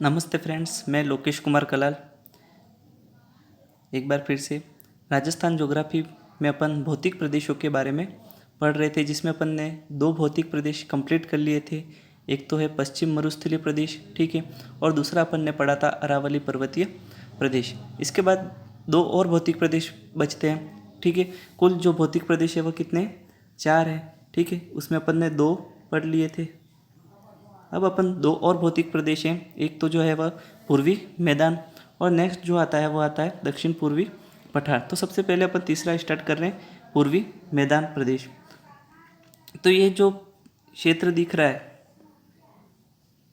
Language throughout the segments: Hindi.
नमस्ते फ्रेंड्स, मैं लोकेश कुमार कलाल। एक बार फिर से राजस्थान ज्योग्राफी में अपन भौतिक प्रदेशों के बारे में पढ़ रहे थे, जिसमें अपन ने 2 भौतिक प्रदेश कंप्लीट कर लिए थे। एक तो है पश्चिम मरुस्थलीय प्रदेश, ठीक है, और दूसरा अपन ने पढ़ा था अरावली पर्वतीय प्रदेश। इसके बाद 2 और भौतिक प्रदेश बचते हैं, ठीक है। कुल जो भौतिक प्रदेश है वो कितने, 4 है, ठीक है। उसमें अपन ने 2 पढ़ लिए थे। अब अपन 2 और भौतिक प्रदेश हैं। एक तो जो है वह पूर्वी मैदान, और नेक्स्ट जो आता है वो आता है दक्षिण पूर्वी पठार। तो सबसे पहले अपन तीसरा स्टार्ट कर रहे हैं, पूर्वी मैदान प्रदेश। तो ये जो क्षेत्र दिख रहा है,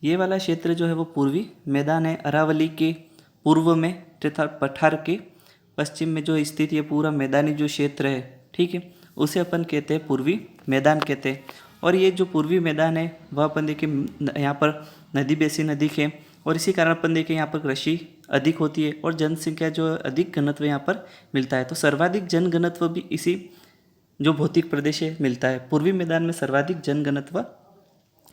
ये वाला क्षेत्र जो है वो पूर्वी मैदान है। अरावली के पूर्व में तथा पठार के पश्चिम में जो स्थित ये पूरा मैदानी जो क्षेत्र है, ठीक है, उसे अपन कहते हैं पूर्वी मैदान कहते हैं। और ये जो पूर्वी मैदान है वह अपन देखें यहाँ पर नदी बेसिन अधिक है, और इसी कारण अपन देखें यहाँ पर कृषि अधिक होती है और जनसंख्या जो अधिक घनत्व यहाँ पर मिलता है। तो सर्वाधिक जनघनत्व भी इसी जो भौतिक प्रदेश है मिलता है। पूर्वी मैदान में सर्वाधिक जनघनत्व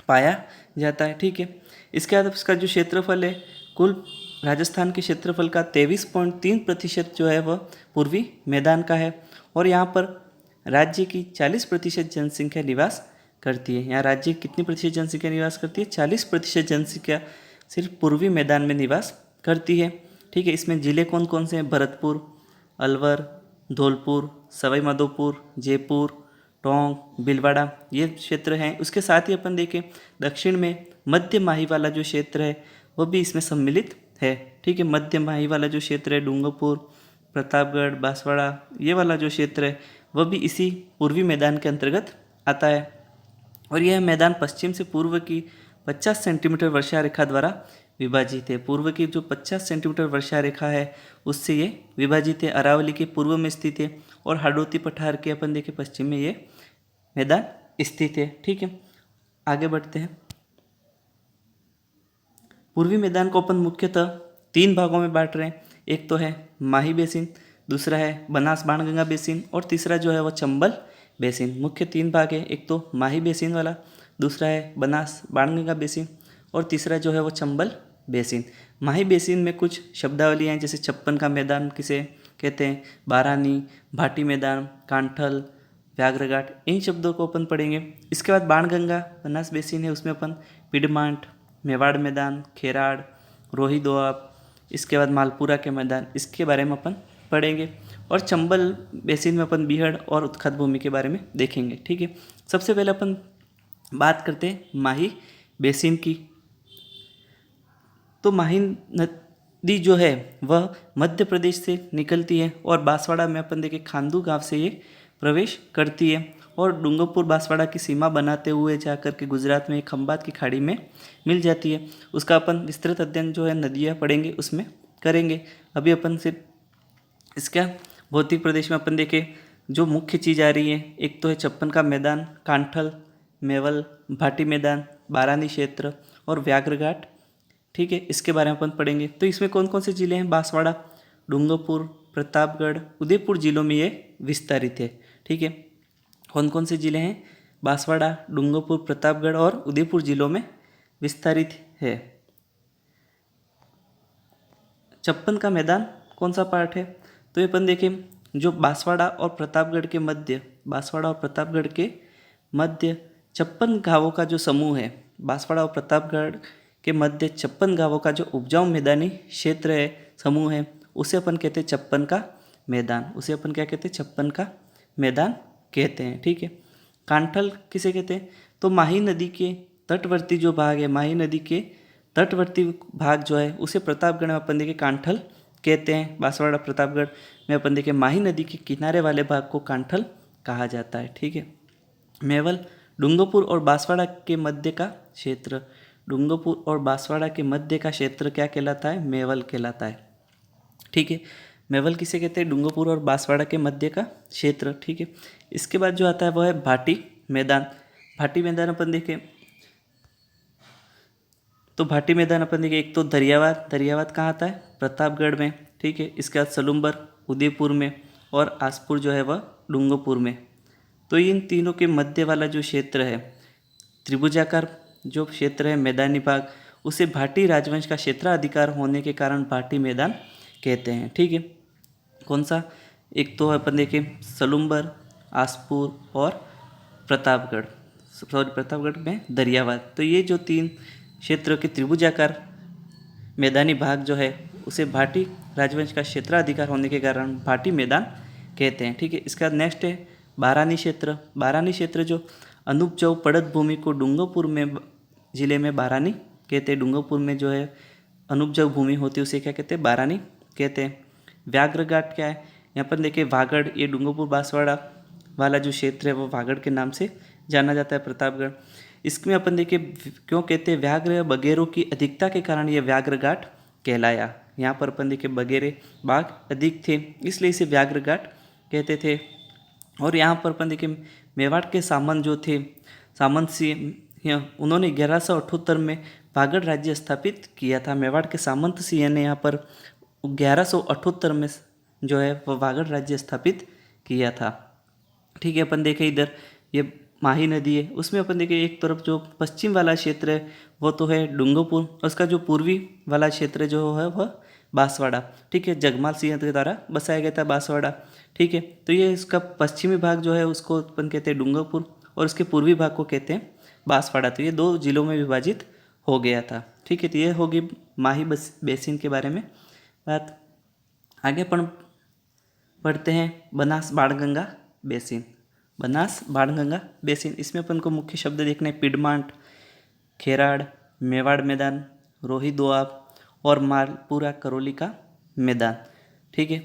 पाया जाता है, ठीक है। इसके बाद इसका जो क्षेत्रफल है, कुल राजस्थान के क्षेत्रफल का 23.3% जो है वह पूर्वी मैदान का है। और यहाँ पर राज्य की 40% जनसंख्या निवास करती है। यहाँ राज्य की कितनी प्रतिशत जनसंख्या निवास करती है, 40% जनसंख्या सिर्फ पूर्वी मैदान में निवास करती है, ठीक है। इसमें ज़िले कौन कौन से हैं, भरतपुर, अलवर, धौलपुर, सवाई माधोपुर, जयपुर, टोंक, भीलवाड़ा, ये क्षेत्र हैं। उसके साथ ही अपन देखें दक्षिण में मध्य माही वाला जो क्षेत्र है वह भी इसमें सम्मिलित है, ठीक है। मध्य माही वाला जो क्षेत्र है, डूंगरपुर, प्रतापगढ़, बांसवाड़ा, ये वाला जो क्षेत्र है वह भी इसी पूर्वी मैदान के अंतर्गत आता है। और यह मैदान पश्चिम से पूर्व की 50 सेंटीमीटर वर्षा रेखा द्वारा विभाजित है। पूर्व की जो 50 सेंटीमीटर वर्षा रेखा है उससे ये विभाजित है। अरावली के पूर्व में स्थित है और हाड़ौती पठार के अपन देखें पश्चिम में ये मैदान स्थित है, ठीक है। आगे बढ़ते हैं। पूर्वी मैदान को अपन मुख्यतः 3 भागों में बांट रहे हैं। एक तो है माही बेसिन, दूसरा है बनास बाणगंगा बेसिन, और तीसरा जो है वो चंबल बेसिन। मुख्य 3 भाग है, एक तो माही बेसिन वाला, दूसरा है बनास बाणगंगा बेसिन, और तीसरा जो है वो चंबल बेसिन। माही बेसिन में कुछ शब्दावलियाँ हैं, जैसे 56 का मैदान किसे कहते हैं, बारानी, भाटी मैदान, कांठल, व्याघ्रघाट, इन शब्दों को अपन पढ़ेंगे। इसके बाद बाणगंगा बनास बेसिन है, उसमें अपन पिडमांट, मेवाड़ मैदान, खेराड़, रोही दोआब, इसके बाद मालपुरा के मैदान, इसके बारे में अपन पढ़ेंगे। और चंबल बेसिन में अपन बीहड़ और उत्खत भूमि के बारे में देखेंगे, ठीक है। सबसे पहले अपन बात करते हैं माही बेसिन की। तो माही नदी जो है वह मध्य प्रदेश से निकलती है और बांसवाड़ा में अपन देखें खांदू गांव से ये प्रवेश करती है और डूंगरपुर बांसवाड़ा की सीमा बनाते हुए जाकर के गुजरात में खंबात की खाड़ी में मिल जाती है। उसका अपन विस्तृत अध्ययन जो है नदियाँ पढ़ेंगे उसमें करेंगे। अभी अपन सिर्फ इसका भौतिक प्रदेश में अपन देखें जो मुख्य चीज़ आ रही है, एक तो है 56 का मैदान, कांठल, मेवल, भाटी मैदान, बारानी क्षेत्र और व्याघ्रघाट, ठीक है। इसके बारे में अपन पढ़ेंगे। तो इसमें कौन कौन से ज़िले हैं, बांसवाड़ा, डूंगरपुर, प्रतापगढ़, उदयपुर जिलों में ये विस्तारित है, ठीक है। कौन कौन से ज़िले हैं, बांसवाड़ा, डूंगरपुर, प्रतापगढ़ और उदयपुर जिलों में विस्तारित है। 56 का मैदान कौन सा पार्ट है, तो ये अपन देखें जो बांसवाड़ा और प्रतापगढ़ के मध्य, बांसवाड़ा और प्रतापगढ़ के मध्य 56 गांवों का जो समूह है, बांसवाड़ा और प्रतापगढ़ के मध्य 56 गांवों का जो उपजाऊ मैदानी क्षेत्र है, समूह है, उसे अपन कहते हैं 56 का मैदान। उसे अपन क्या कहते हैं, 56 का मैदान कहते हैं, ठीक है। कांठल किसे कहते हैं, तो माही नदी के तटवर्ती जो भाग है, माही नदी के तटवर्ती भाग जो है उसे प्रतापगढ़ में अपन देखें कांठल कहते हैं। बांसवाड़ा प्रतापगढ़ में अपन देखें माही नदी के किनारे वाले भाग को कांठल कहा जाता है, ठीक है। मेवल डूंगरपुर और बांसवाड़ा के मध्य का क्षेत्र, डूंगरपुर और बांसवाड़ा के मध्य का क्षेत्र क्या कहलाता है, मेवल कहलाता है, ठीक है। मेवल किसे कहते हैं, डूंगरपुर और बांसवाड़ा के मध्य का क्षेत्र, ठीक है। इसके बाद जो आता है वह है भाटी मैदान। भाटी मैदान अपन देखें तो भाटी मैदान अपन देखें, एक तो दरियावाद, दरियावाद कहाँ आता है, प्रतापगढ़ में, ठीक है। इसके बाद सलूम्बर उदयपुर में और आसपुर जो है वह डूंगरपुर में। तो इन तीनों के मध्य वाला जो क्षेत्र है, त्रिभुजाकार जो क्षेत्र है मैदानी भाग, उसे भाटी राजवंश का क्षेत्राधिकार होने के कारण भाटी मैदान कहते हैं। ठीक है, कौन सा? एक तो अपन देखें सलुम्बर, आसपुर और प्रतापगढ़, सॉरी प्रतापगढ़ में दरियावाद। तो ये जो 3 क्षेत्र के त्रिभुजाकार मैदानी भाग जो है उसे भाटी राजवंश का क्षेत्राधिकार होने के कारण भाटी मैदान कहते हैं। ठीक है, इसका नेक्स्ट है बारानी क्षेत्र। बारानी क्षेत्र जो अनुपजाऊ पड़त भूमि को डूंगरपुर में जिले में बारानी कहते हैं। डूंगरपुर में जो है अनुपजाऊ भूमि होती है उसे क्या कहते हैं? बारानी कहते हैं। व्याघ्रघाट क्या है? यहाँ पर देखिए वागड़, ये डूंगरपुर बांसवाड़ा वाला जो क्षेत्र है वो वागड़ के नाम से जाना जाता है, प्रतापगढ़। इसमें अपन देखिए क्यों कहते हैं? व्याघ्र बगेरों की अधिकता के कारण ये व्याघ्रघाट कहलाया। यहाँ पर अपन देखिए बगेरे बाघ अधिक थे इसलिए इसे व्याघ्रघाट कहते थे। और यहाँ पर अपन देखिए मेवाड़ के सामंत जो थे, सामंत सिंह, उन्होंने 1178 में वागड़ राज्य स्थापित किया था। मेवाड़ के सामंत सिंह ने यहाँ पर 1178 में जो है वह वागड़ राज्य स्थापित किया था। ठीक है, अपन देखें इधर ये माही नदी है, उसमें अपन देखें एक तरफ जो पश्चिम वाला क्षेत्र है वो तो है डूंगरपुर, और उसका जो पूर्वी वाला क्षेत्र जो है वह बांसवाड़ा। ठीक है, जगमाल सिंह के द्वारा बसाया गया था बांसवाड़ा। ठीक है, तो ये इसका पश्चिमी भाग जो है उसको अपन कहते हैं डूंगरपुर और उसके पूर्वी भाग को कहते हैं बांसवाड़ा। तो ये 2 जिलों में विभाजित हो गया था। ठीक है, तो ये होगी माही बेसिन के बारे में बात। आगे पढ़ते हैं बनास बाणगंगा बेसिन। बनास बाणगंगा बेसिन, इसमें अपन को मुख्य शब्द देखने पिडमांट, खेराड़, मेवाड़ मैदान, रोही दोआब और मालपुरा करौली का मैदान। ठीक है,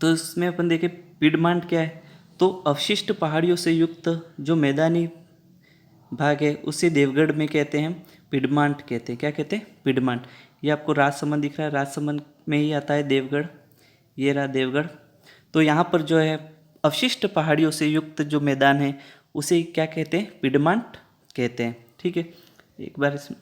तो इसमें अपन देखें पिडमांट क्या है? तो अवशिष्ट पहाड़ियों से युक्त जो मैदानी भाग है उसे देवगढ़ में कहते हैं पिडमांट कहते हैं। क्या कहते हैं? पिडमांट। ये आपको राजसमंद दिख रहा है, राजसमंद में ही आता है देवगढ़, ये रहा देवगढ़। तो यहाँ पर जो है अवशिष्ट पहाड़ियों से युक्त जो मैदान है उसे क्या कहते हैं? पिडमांट कहते हैं। ठीक है, एक बार इसमें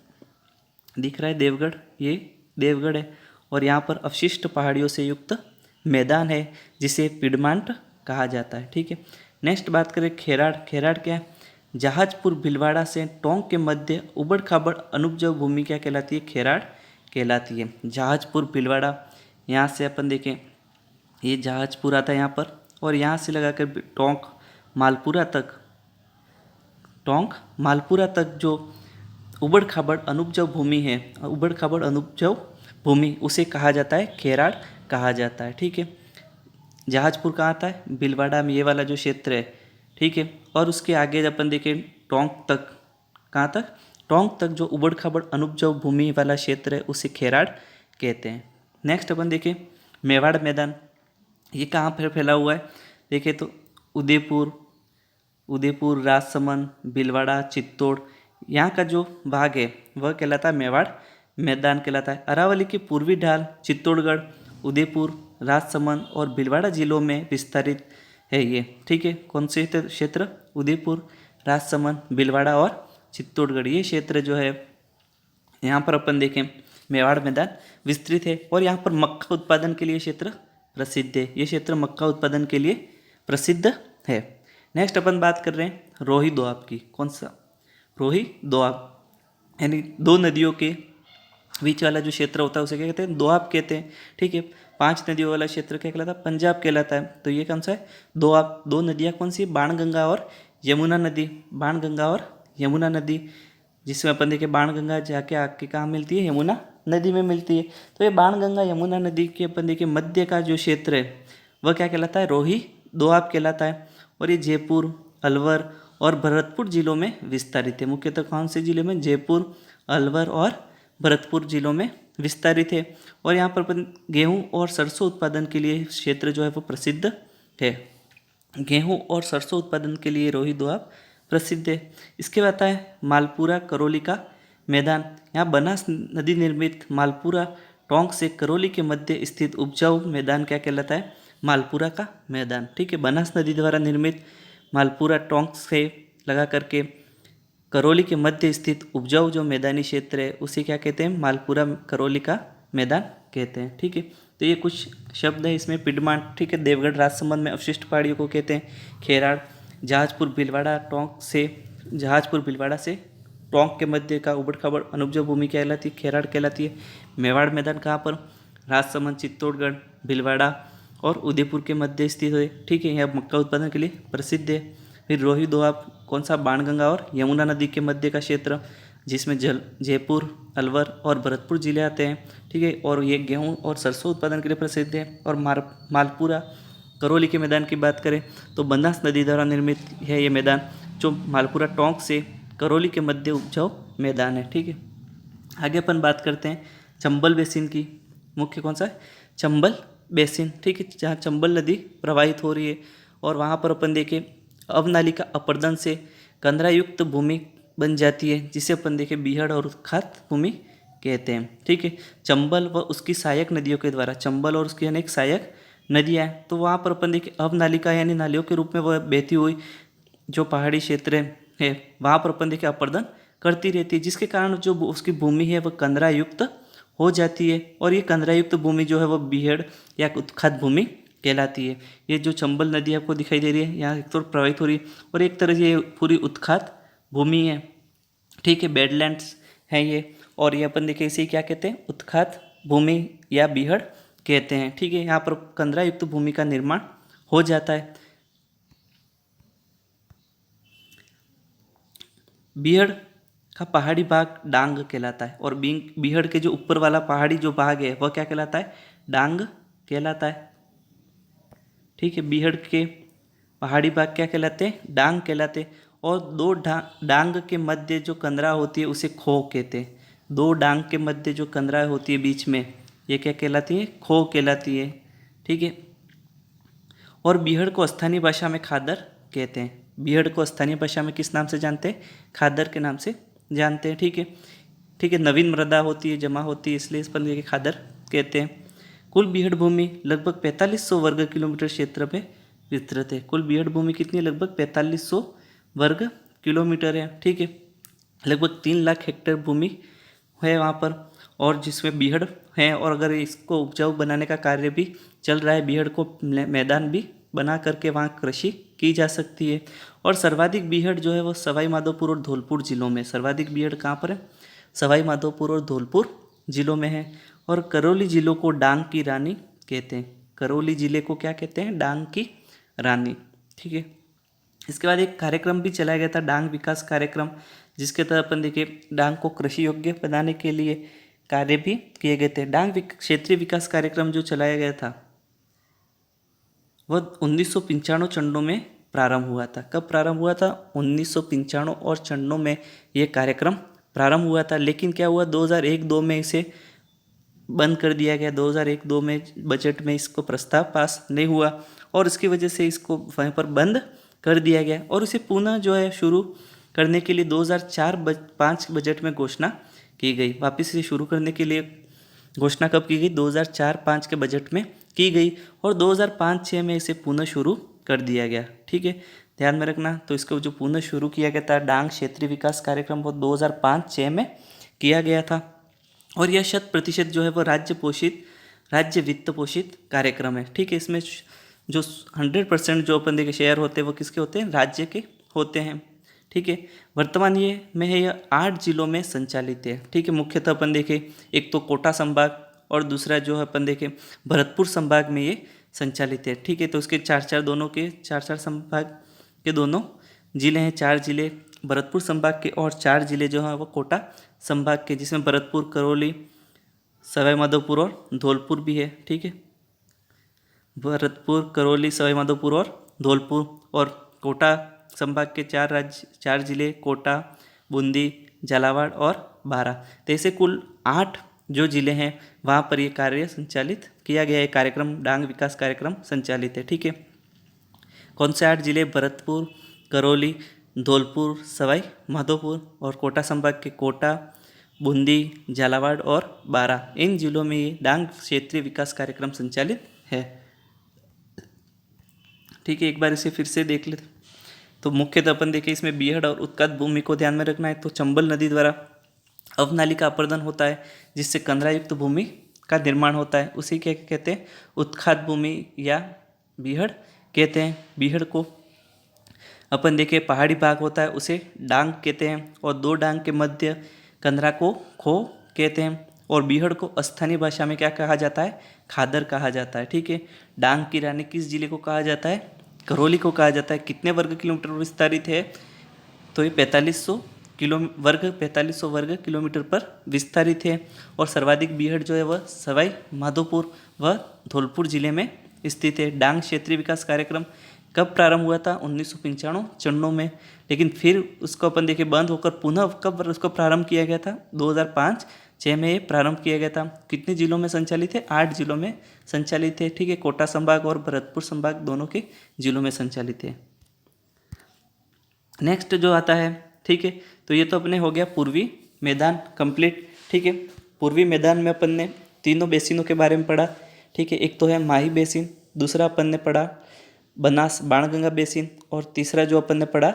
दिख रहा है देवगढ़, ये देवगढ़ है और यहाँ पर अवशिष्ट पहाड़ियों से युक्त मैदान है जिसे पिडमांट कहा जाता है। ठीक है, नेक्स्ट बात करें खेराड़। खेराड़ क्या है? जहाजपुर भीलवाड़ा से टोंक के मध्य उबड़ खाबड़ अनुपजाऊ भूमि क्या कहलाती है? खेराड़ कहलाती है। जहाजपुर भीलवाड़ा, यहाँ से अपन देखें ये जहाजपुर आता है यहाँ पर, और यहाँ से लगाकर टोंक मालपुरा तक जो उबड़ खाबड़ अनुपजाऊ भूमि है, उबड़ खाबड़ अनुपजाऊ भूमि उसे कहा जाता है खेराड़ कहा जाता है। ठीक है, जहाजपुर कहाँ आता है? भीलवाड़ा में, ये वाला जो क्षेत्र है। ठीक है, और उसके आगे जब अपन देखें टोंक तक, कहाँ तक? टोंक तक जो उबड़ खाबड़ अनुपजाऊ भूमि वाला क्षेत्र है उसे खेराड़ कहते हैं। नेक्स्ट अपन देखें मेवाड़ मैदान, ये कहाँ पर फैला हुआ है? देखें तो उदयपुर, राजसमंद, भीलवाड़ा, चित्तौड़, यहाँ का जो भाग है वह कहलाता है मेवाड़ मैदान कहलाता है। अरावली की पूर्वी ढाल चित्तौड़गढ़, उदयपुर, राजसमंद और भीलवाड़ा जिलों में विस्तारित है ये। ठीक है, कौन से क्षेत्र? उदयपुर, राजसमंद, भीलवाड़ा और चित्तौड़गढ़, ये क्षेत्र जो है यहाँ पर अपन देखें मेवाड़ मैदान विस्तृत है। और यहाँ पर मक्का उत्पादन के लिए क्षेत्र प्रसिद्ध है। ये क्षेत्र मक्का उत्पादन के लिए प्रसिद्ध है। नेक्स्ट अपन बात कर रहे हैं रोही दोआब की। कौन सा? रोही दोआब, यानी 2 नदियों के बीच वाला जो क्षेत्र होता है उसे क्या कहते हैं? दोआब कहते हैं। ठीक है, 5 नदियों वाला क्षेत्र क्या कहलाता है? पंजाब कहलाता है। तो ये कौन सा है? दोआब। 2 नदियाँ कौन सी? बाणगंगा और यमुना नदी। बाणगंगा और यमुना नदी, जिसमें अपन देखें बाणगंगा जाके आके कहाँ मिलती है? यमुना नदी में मिलती है। तो ये बाणगंगा यमुना नदी के अपन देखें मध्य का जो क्षेत्र है वह क्या कहलाता है? रोही दोआब कहलाता है। और ये जयपुर, अलवर और भरतपुर जिलों में विस्तारित है। मुख्यतः कौन से जिले में? जयपुर, अलवर और भरतपुर जिलों में विस्तारित है। और यहाँ पर अपन गेहूँ और सरसों उत्पादन के लिए क्षेत्र जो है वो प्रसिद्ध है। गेहूँ और सरसों उत्पादन के लिए रोही दोआब प्रसिद्ध है। इसके बाद आता है मालपुरा करौली का मैदान। यहाँ बनास नदी निर्मित मालपुरा टोंक से करौली के मध्य स्थित उपजाऊ मैदान क्या कहलाता है? मालपुरा का मैदान। ठीक है, बनास नदी द्वारा निर्मित मालपुरा टोंक से लगा करके करौली के मध्य स्थित उपजाऊ जो मैदानी क्षेत्र है उसे क्या कहते हैं? मालपुरा करौली का मैदान कहते हैं। ठीक है, तो ये कुछ शब्द है इसमें। पिडमांट, ठीक है, देवगढ़ राजसमंद में अवशिष्ट पहाड़ियों को कहते हैं खेराड़। जहाजपुर भीलवाड़ा से टोंक के मध्य का उबड़ खाबड़ अनुपजाऊ भूमि कहलाती है, खेराड़ कहलाती है। मेवाड़ मैदान कहाँ पर, राजसमंद, चित्तौड़गढ़, भीलवाड़ा और उदयपुर के मध्य स्थित है। ठीक है, यह मक्का उत्पादन के लिए प्रसिद्ध है। फिर रोही दोआब कौन सा, बाणगंगा और यमुना नदी के मध्य का क्षेत्र, जिसमें जयपुर, अलवर और भरतपुर जिले आते हैं। ठीक है, और ये गेहूँ और सरसों उत्पादन के लिए प्रसिद्ध है। और मालपुरा करौली के मैदान की बात करें तो बनास नदी द्वारा निर्मित है ये मैदान, जो मालपुरा टोंक से करौली के मध्य उपजाऊ मैदान है। ठीक है, आगे अपन बात करते हैं चंबल बेसिन की। मुख्य कौन सा है, चंबल बेसिन। ठीक है, जहाँ चंबल नदी प्रवाहित हो रही है और वहाँ पर अपन देखें अवनाली का अपर्दन से कंदरायुक्त भूमि बन जाती है, जिसे अपन देखें बीहड़ और उत्खात भूमि कहते हैं। ठीक है, चंबल व उसकी सहायक नदियों के द्वारा, चंबल और उसकी अनेक सहायक नदियाँ हैं, तो वहाँ पर अपन देखें अवनालिका यानी नालियों के रूप में वह बहती हुई जो पहाड़ी क्षेत्र है वहाँ पर अपन देखें अपर्दन करती रहती है, जिसके कारण जो उसकी भूमि है वह कंदरायुक्त हो जाती है। और ये कंदरायुक्त भूमि जो है वह बीहड़ या उत्खात भूमि कहलाती है। ये जो चंबल नदी आपको दिखाई दे रही है यहाँ एक तो प्रवाहित हो रही है और एक तरह से ये पूरी उत्खात भूमि है। ठीक है, बेडलैंड्स हैं ये, और ये अपन देखिए इसे क्या कहते हैं, उत्खात भूमि या बीहड़ कहते हैं। ठीक है, यहाँ पर कंदरायुक्त भूमि का निर्माण हो जाता है। बीहड़ का पहाड़ी भाग डांग कहलाता है और बीहड़ के जो ऊपर वाला पहाड़ी जो भाग है वह क्या कहलाता है, डांग कहलाता है। ठीक है, बीहड़ के पहाड़ी भाग क्या कहलाते हैं, डांग कहलाते हैं। और दो डांग के मध्य जो कंदरा होती है उसे खो कहते हैं। दो डांग के मध्य जो कंदरा होती है बीच में, ये क्या कहलाती है, खो कहलाती है। ठीक है, और बीहड़ को स्थानीय भाषा में खादर कहते हैं। बीहड़ को स्थानीय भाषा में किस नाम से जानते हैं, खादर के नाम से जानते हैं। ठीक है, ठीक है, नवीन मृदा होती है, जमा होती है, इसलिए इस पर ये खादर कहते हैं। कुल बीहड़ भूमि लगभग 4500 वर्ग किलोमीटर क्षेत्र में विस्तृत है। कुल बीहड़ भूमि कितनी है, लगभग 4500 वर्ग किलोमीटर है। ठीक है, लगभग 3 लाख हेक्टेयर भूमि है वहाँ पर, और जिसमें बीहड़ है, और अगर इसको उपजाऊ बनाने का कार्य भी चल रहा है, बीहड़ को मैदान भी बना करके वहाँ कृषि की जा सकती है। और सर्वाधिक बीहड़ जो है वो सवाई माधोपुर और धौलपुर जिलों में, सर्वाधिक बीहड़ कहाँ पर है, सवाई माधोपुर और धौलपुर जिलों में है। और करौली जिलों को डांग की रानी कहते हैं। करौली जिले को क्या कहते हैं, डांग की रानी। ठीक है, इसके बाद एक कार्यक्रम भी चलाया गया था, डांग विकास कार्यक्रम, जिसके तहत अपन देखिए डांग को कृषि योग्य बनाने के लिए कार्य भी किए गए थे। डांग क्षेत्रीय विकास कार्यक्रम जो चलाया गया था वह 1995 चरणों में प्रारंभ हुआ था। कब प्रारंभ हुआ था, 1995 और चरणों में ये कार्यक्रम प्रारंभ हुआ था। लेकिन क्या हुआ, 2001-2 में इसे बंद कर दिया गया। 2001-2 में बजट में इसको प्रस्ताव पास नहीं हुआ और इसकी वजह से इसको वहीं पर बंद कर दिया गया। और इसे पुनः जो है शुरू करने के लिए 2004-5 बजट में घोषणा की गई। वापस इसे शुरू करने के लिए घोषणा कब की गई, 2004-5 के बजट में की गई और 2005-6 में इसे पुनः शुरू कर दिया गया। ठीक है, ध्यान में रखना। तो इसको जो पुनः शुरू किया गया था डांग क्षेत्रीय विकास कार्यक्रम, वो 2005-6 में किया गया था। और यह 100% जो है वो राज्य वित्त पोषित कार्यक्रम है। ठीक है, इसमें जो 100% जो अपन देखे शेयर होते हैं वो किसके होते हैं, राज्य के होते हैं। ठीक है, वर्तमान ये में है, यह 8 जिलों में संचालित है। ठीक है, मुख्यतः अपन देखें एक तो कोटा संभाग और दूसरा जो है अपन देखें भरतपुर संभाग में ये संचालित है। ठीक है, तो उसके 4-4 दोनों के 4-4 संभाग के दोनों जिले हैं, 4 जिले भरतपुर संभाग के और 4 जिले जो हैं वो कोटा संभाग के, जिसमें भरतपुर, करौली, सवाई माधोपुर और धौलपुर भी है। ठीक है, भरतपुर, करौली, सवाई माधोपुर और धौलपुर। और कोटा संभाग के 4 जिले कोटा, बूंदी, झालावाड़ और बारा। तो ऐसे कुल 8 जो जिले हैं वहाँ पर ये कार्य संचालित किया गया है, कार्यक्रम डांग विकास कार्यक्रम संचालित है। ठीक है, कौन से 8 जिले, भरतपुर, करौली, धौलपुर, सवाई माधोपुर और कोटा संभाग के कोटा, बूंदी, झालावाड़ और बारा। इन जिलों में ये डांग क्षेत्रीय विकास कार्यक्रम संचालित है। ठीक है, एक बार इसे फिर से देख लेते। तो मुख्यतः अपन देखें इसमें बीहड़ और उत्खात भूमि को ध्यान में रखना है। तो चंबल नदी द्वारा अवनाली का अपर्दन होता है, जिससे कंदरायुक्त भूमि का निर्माण होता है, उसी क्या कहते हैं, उत्खात भूमि या बीहड़ कहते हैं। बीहड़ को अपन देखें पहाड़ी भाग होता है उसे डांग कहते हैं, और दो डांग के मध्य कंदरा को खो कहते हैं, और बीहड़ को स्थानीय भाषा में क्या कहा जाता है, खादर कहा जाता है। ठीक है, डांग की रानी किस जिले को कहा जाता है, करौली को कहा जाता है। कितने वर्ग किलोमीटर विस्तारित है, तो ये 4500 वर्ग किलोमीटर पर विस्तारित है। और सर्वाधिक बीहड़ जो है वह सवाई माधोपुर व धौलपुर जिले में स्थित है। डांग क्षेत्रीय विकास कार्यक्रम कब प्रारंभ हुआ था, 1995 में, लेकिन फिर उसको अपन देखे बंद होकर पुनः कब उसको प्रारंभ किया गया था, 2005-06 में ये प्रारंभ किया गया था। कितने जिलों में संचालित है, 8 जिलों में संचालित है। ठीक है, कोटा संभाग और भरतपुर संभाग दोनों के जिलों में संचालित है। नेक्स्ट जो आता है, ठीक है, तो ये तो अपने हो गया पूर्वी मैदान कंप्लीट। ठीक है, पूर्वी मैदान में अपन ने तीनों बेसिनों के बारे में पढ़ा। ठीक है, एक तो है माही बेसिन, दूसरा अपन ने पढ़ा बनास बाणगंगा बेसिन, और तीसरा जो अपन ने पढ़ा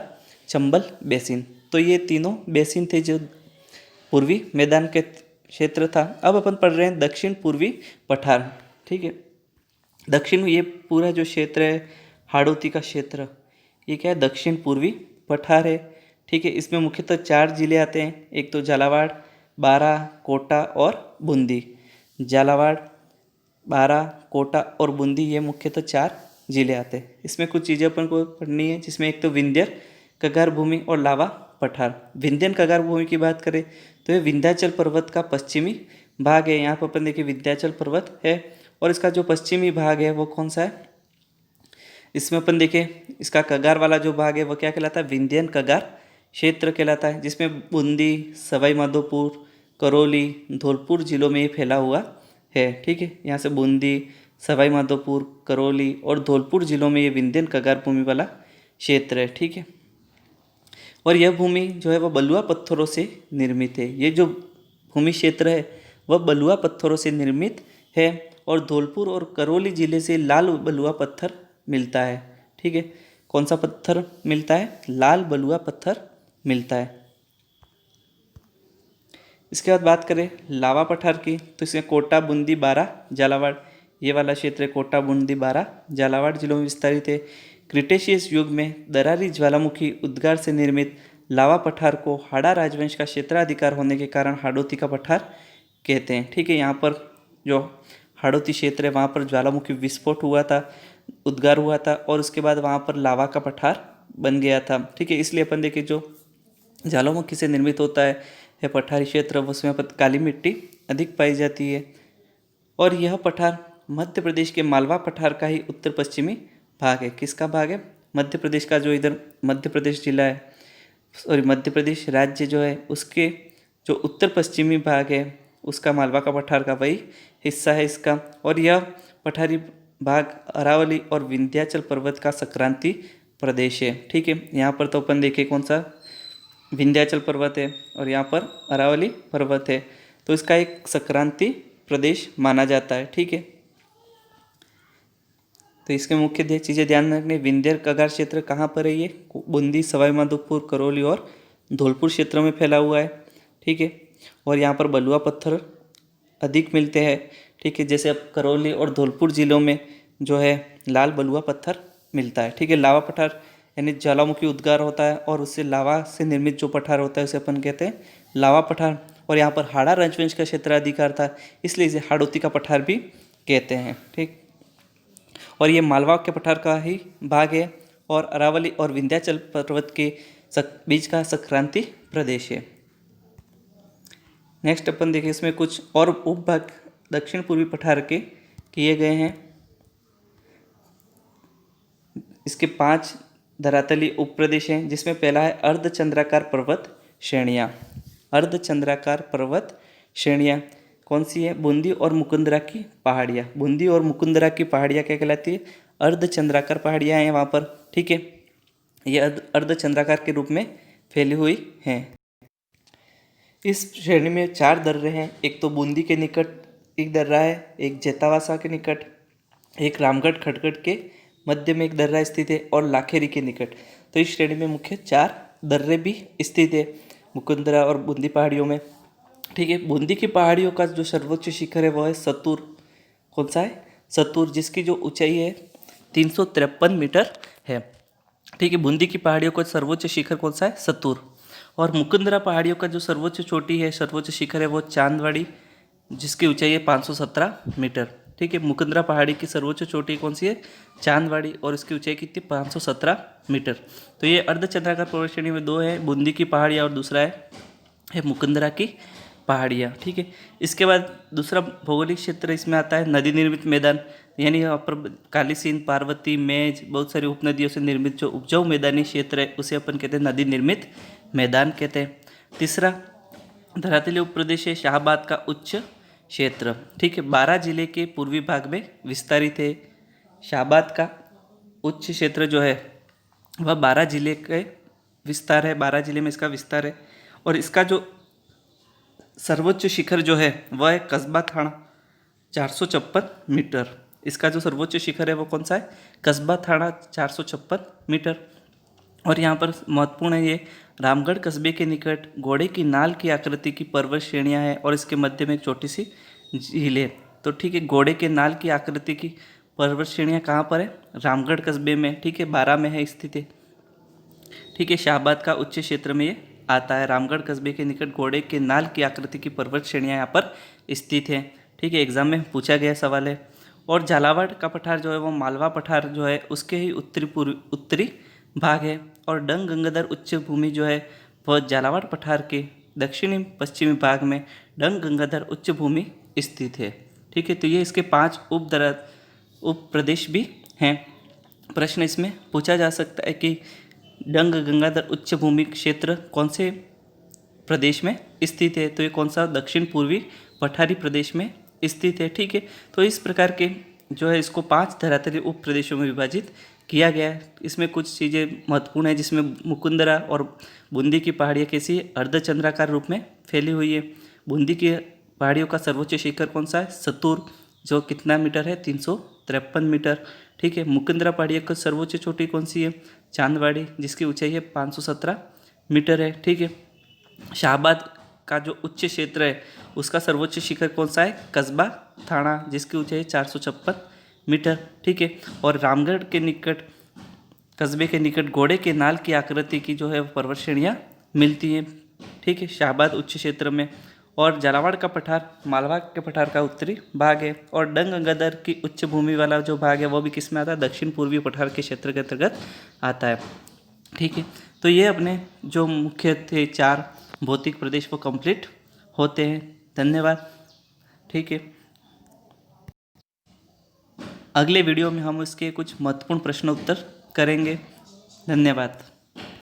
चंबल बेसिन। तो ये तीनों बेसिन थे जो पूर्वी मैदान के क्षेत्र था। अब अपन पढ़ रहे हैं दक्षिण पूर्वी पठार। ठीक है, दक्षिण ये पूरा जो क्षेत्र है हाड़ौती का क्षेत्र, ये क्या है, दक्षिण पूर्वी पठार है। ठीक है, इसमें मुख्यतः 4 जिले आते हैं, एक तो झालावाड़, बारा, कोटा और बूंदी। झालावाड़, बारा, कोटा और बूंदी, ये मुख्यतः 4 जिले आते हैं। इसमें कुछ चीज़ें अपन को पढ़नी है, जिसमें एक तो विंध्य कगार भूमि और लावा पठार। विंध्यन कगार भूमि की बात करें तो ये विंध्याचल पर्वत का पश्चिमी भाग है। यहाँ पर अपन देखिए विंध्याचल पर्वत है, और इसका जो पश्चिमी भाग है वो कौन सा है, इसमें अपन देखें इसका कगार वाला जो भाग है वो क्या कहलाता है, विंध्यन कगार क्षेत्र कहलाता है, जिसमें बूंदी, सवाई माधोपुर, करौली, धौलपुर जिलों में ये फैला हुआ है। ठीक है, यहाँ से बूंदी, सवाई माधोपुर, करौली और धौलपुर जिलों में ये विंध्यन कगार भूमि वाला क्षेत्र है। ठीक है, और यह भूमि जो है वह बलुआ पत्थरों से निर्मित है। ये जो भूमि क्षेत्र है वह बलुआ पत्थरों से निर्मित है, और धौलपुर और करौली जिले से लाल बलुआ पत्थर मिलता है। ठीक है, कौन सा पत्थर मिलता है, लाल बलुआ पत्थर मिलता है। इसके बाद बात करें लावा पठार की, तो इसमें कोटा, बूंदी, बारा, झालावाड़, ये वाला क्षेत्र है कोटा, बूंदी, बारा, झालावाड़ जिलों में विस्तारित है। क्रिटेशियस युग में दरारी ज्वालामुखी उद्गार से निर्मित लावा पठार को हाड़ा राजवंश का क्षेत्राधिकार होने के कारण हाड़ौती का पठार कहते हैं। ठीक है, यहाँ पर जो हाड़ौती क्षेत्र है वहाँ पर ज्वालामुखी विस्फोट हुआ था, उद्गार हुआ था, और उसके बाद वहाँ पर लावा का पठार बन गया था। ठीक है, इसलिए अपन देखें जो ज्वालामुखी से निर्मित होता है पठारी क्षेत्र, उसमें पर काली मिट्टी अधिक पाई जाती है। और यह पठार मध्य प्रदेश के मालवा पठार का ही उत्तर पश्चिमी भाग है। किसका भाग है, मध्य प्रदेश का, जो इधर मध्य प्रदेश जिला है और मध्य प्रदेश राज्य जो है उसके जो उत्तर पश्चिमी भाग है उसका मालवा का पठार का वही हिस्सा है इसका। और यह पठारी भाग अरावली और विंध्याचल पर्वत का संक्रांति प्रदेश है। ठीक है, यहाँ पर तो अपन देखें कौन सा, विंध्याचल पर्वत है, और यहाँ पर अरावली पर्वत है, तो इसका एक संक्रांति प्रदेश माना जाता है। ठीक है, तो इसके मुख्य चीज़ें ध्यान रखने, विंध्य कगार क्षेत्र कहाँ पर है, ये बूंदी, सवाई माधोपुर, करौली और धौलपुर क्षेत्र में फैला हुआ है। ठीक है, और यहाँ पर बलुआ पत्थर अधिक मिलते हैं। ठीक है, जैसे अब करौली और धौलपुर जिलों में जो है लाल बलुआ पत्थर मिलता है। ठीक है, लावा पठार यानी ज्वालामुखी उद्गार होता है, और उससे लावा से निर्मित जो पठार होता है उसे अपन कहते हैं लावा पठार। और यहाँ पर हाड़ा राजवंश का क्षेत्राधिकार था, इसलिए इसे हाड़ौती का पठार भी कहते हैं। ठीक, और ये मालवा के पठार का ही भाग है, और अरावली और विंध्याचल पर्वत के बीच का संक्रांति प्रदेश है। नेक्स्ट अपन देखें, इसमें कुछ और उपभाग दक्षिण पूर्वी पठार के किए गए हैं। इसके 5 धरातलीय उप प्रदेश हैं, जिसमें पहला है अर्धचंद्राकार पर्वत श्रेणियाँ। अर्धचंद्राकार पर्वत श्रेणियाँ कौन सी है, बूंदी और मुकुंदरा की पहाड़ियाँ। बूंदी और मुकुंदरा की पहाड़ियाँ क्या कहलाती है, अर्धचंद्राकार पहाड़ियाँ हैं वहाँ पर। ठीक है, ये अर्धचंद्राकार के रूप में फैली हुई हैं। इस श्रेणी में 4 दर्रे हैं, एक तो बूंदी के निकट एक दर्रा है, एक जेतावासा के निकट, एक रामगढ़ खटगढ़ के मध्य में एक दर्रा स्थित है, और लाखेरी के निकट। तो इस श्रेणी में मुख्य 4 दर्रे भी स्थित है मुकुंदरा और बूंदी पहाड़ियों में। ठीक है, बूंदी की पहाड़ियों का जो सर्वोच्च शिखर है वह है सतुर। कौन सा है, सतुर, जिसकी जो ऊंचाई है 353 मीटर है। ठीक है। बूंदी की पहाड़ियों का सर्वोच्च शिखर कौन सा है? सतूर। और मुकुंदरा पहाड़ियों का जो सर्वोच्च चोटी है, सर्वोच्च शिखर है वो चांदवाड़ी, जिसकी ऊंचाई है 517 मीटर। ठीक है। मुकुंदरा पहाड़ी की सर्वोच्च चोटी कौन सी है? चांदवाड़ी, और इसकी ऊंचाई कितनी? 517 मीटर। तो ये अर्धचंद्राकार पर्वत श्रेणी में दो है, बूंदी की पहाड़ियाँ और दूसरा है मुकुंदरा की पहाड़ियाँ। ठीक है। इसके बाद दूसरा भौगोलिक क्षेत्र इसमें आता है नदी निर्मित मैदान, यानी यहाँ पर काली सिंध, पार्वती, मेज, बहुत सारी उपनदियों से निर्मित जो उपजाऊ मैदानी क्षेत्र है उसे अपन कहते हैं नदी निर्मित मैदान कहते हैं। तीसरा धरातलीय उप प्रदेश है शाहबाद का उच्च क्षेत्र। ठीक है। 12 जिले के पूर्वी भाग में विस्तारित है। शाहबाद का उच्च क्षेत्र जो है वह 12 जिले के विस्तार है, 12 जिले में इसका विस्तार है। और इसका जो सर्वोच्च शिखर जो है वह है कस्बा थाना, 456 मीटर। इसका जो सर्वोच्च शिखर है वो कौन सा है? कस्बा थाना, 456 मीटर। और यहाँ पर महत्वपूर्ण है ये, रामगढ़ कस्बे के निकट घोड़े की नाल की आकृति की पर्वत श्रेणियाँ हैं और इसके मध्य में एक छोटी सी झील है। तो ठीक है, घोड़े के नाल की आकृति की पर्वत श्रेणियाँ कहाँ पर है? रामगढ़ कस्बे में। ठीक है, 12 में है स्थित है। ठीक है, शाहबाद का उच्च क्षेत्र में ये आता है। रामगढ़ कस्बे के निकट घोड़े के नाल की आकृति की पर्वत श्रेणियाँ यहाँ पर स्थित हैं। ठीक है, एग्जाम में पूछा गया सवाल है। और झालावाड़ का पठार जो है वो मालवा पठार जो है उसके ही उत्तरी भाग है। और डंग गंगाधर उच्च भूमि जो है वह झालावाड़ पठार के दक्षिणी पश्चिमी भाग में डंग गंगाधर उच्च भूमि स्थित है। ठीक है, तो ये इसके 5 उप प्रदेश भी हैं। प्रश्न इसमें पूछा जा सकता है कि डंग गंगाधर उच्च भूमि क्षेत्र कौन से प्रदेश में स्थित है? तो ये कौन सा? दक्षिण पूर्वी पठारी प्रदेश में स्थित है। ठीक है, तो इस प्रकार के जो है इसको 5 धरातलीय उप प्रदेशों में विभाजित किया गया है। इसमें कुछ चीज़ें महत्वपूर्ण है, जिसमें मुकुंदरा और बूंदी की पहाड़ियाँ कैसी अर्धचंद्राकार रूप में फैली हुई है। बूंदी की पहाड़ियों का सर्वोच्च शिखर कौन सा है? सतूर, जो कितना मीटर है? 353 मीटर। ठीक है, मुकुंदरा पहाड़ियों का सर्वोच्च चोटी कौन सी है? चांदवाड़ी, जिसकी ऊंचाई है 517 मीटर है। ठीक है, शाहबाद का जो उच्च क्षेत्र है उसका सर्वोच्च शिखर कौन सा है? कस्बा थाना, जिसकी ऊंचाई 456 मीटर। ठीक है, और रामगढ़ के निकट, कस्बे के निकट घोड़े के नाल की आकृति की जो है पर्वत श्रेणियाँ मिलती हैं। ठीक है, शाहबाद उच्च क्षेत्र में। और झालावाड़ का पठार मालवा के पठार का उत्तरी भाग है। और डंग गंगाधर की उच्च भूमि वाला जो भाग है वो भी किस में आता है? दक्षिण पूर्वी पठार के क्षेत्र के अंतर्गत आता है। ठीक है, तो ये अपने जो मुख्य थे 4 भौतिक प्रदेश वो कंप्लीट होते हैं। धन्यवाद। ठीक है, अगले वीडियो में हम इसके कुछ महत्वपूर्ण प्रश्न उत्तर करेंगे। धन्यवाद।